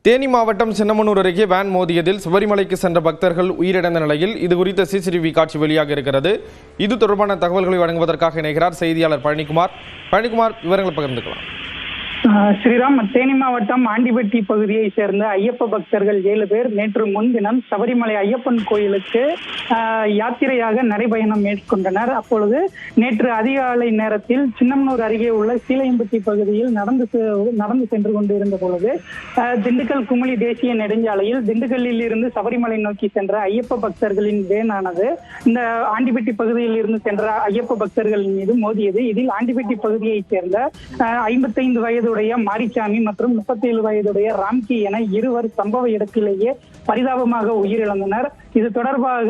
தேனி மாவட்டம் சின்னமனூர் அருகே வேன் மோதியதில் சபரிமலைக்கு சென்ற பக்தர்கள் உயிரிழந்த நிலையில் இது குறித்த சிசிடிவி காட்சி வெளியாக இருக்கிறது. இது தொடர்பான தகவல்களை வழங்குவதற்காக இணைகிறார் செய்தியாளர் பழனிக்குமார். விவரங்களை பகிர்ந்துக்கலாம். ஸ்ரீராம், தேனி மாவட்டம் ஆண்டிபட்டி பகுதியை சேர்ந்த ஐயப்ப பக்தர்கள் 7 பேர் நேற்று முன்தினம் சபரிமலை ஐயப்பன் கோயிலுக்கு யாத்திரையாக நடைபயணம் மேற்கொண்டனர். அப்பொழுது நேற்று அதிகாலை நேரத்தில் சின்னமனூர் அருகே உள்ள சீலையம்பட்டி பகுதியில் நடந்து சென்று கொண்டிருந்த பொழுது திண்டுக்கல் குமுளி தேசிய நெடுஞ்சாலையில் திண்டுக்கல்லில் இருந்து சபரிமலை நோக்கி சென்ற ஐயப்ப பக்தர்களின் வேனானது இந்த ஆண்டிபட்டி பகுதியில் இருந்து சென்ற ஐயப்ப பக்தர்கள் மீது மோதியது. இதில் ஆண்டிபட்டி பகுதியைச் சேர்ந்த 55 வயதுடைய மாரிசாமி மற்றும் 37 வயதுடைய ராம்கி என இருவர் சம்பவ இடத்திலேயே பரிதாபமாக உயிரிழந்தனர். இது தொடர்பாக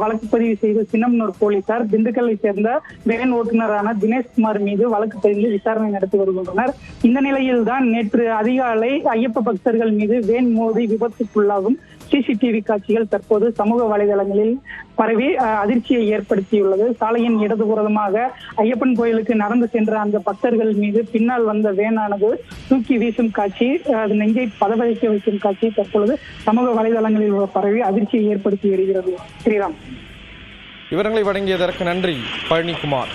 வழக்கு பதிவு செய்த சின்னமனூர் போலீசார் திண்டுக்கல்லை சேர்ந்த வேன் ஓட்டுநரான தினேஷ்குமார் மீது வழக்கு பதிந்து விசாரணை நடத்தி வருகின்றனர். இந்த நிலையில்தான் நேற்று அதிகாலை ஐயப்ப பக்தர்கள் மீது வேன் மோதி விபத்துக்குள்ளாகும் சிசிடிவி காட்சிகள் தற்போது சமூக வலைதளங்களில் பரவி அதிர்ச்சியை ஏற்படுத்தியுள்ளது. சாலையின் இடதுபுறமாக ஐயப்பன் கோயிலுக்கு நடந்து சென்ற அந்த பக்தர்கள் மீது பின்னால் வந்த வேனானது தூக்கி வீசும் காட்சி, நெஞ்சை பதவதைக்க வைக்கும் காட்சி தற்பொழுது சமூக வலைதளங்களில் பரவி அதிர்ச்சியை ஏற்படுத்தி வருகிறது. ஸ்ரீராம், விவரங்களை வழங்கியதற்கு நன்றி பழனிக்குமார்.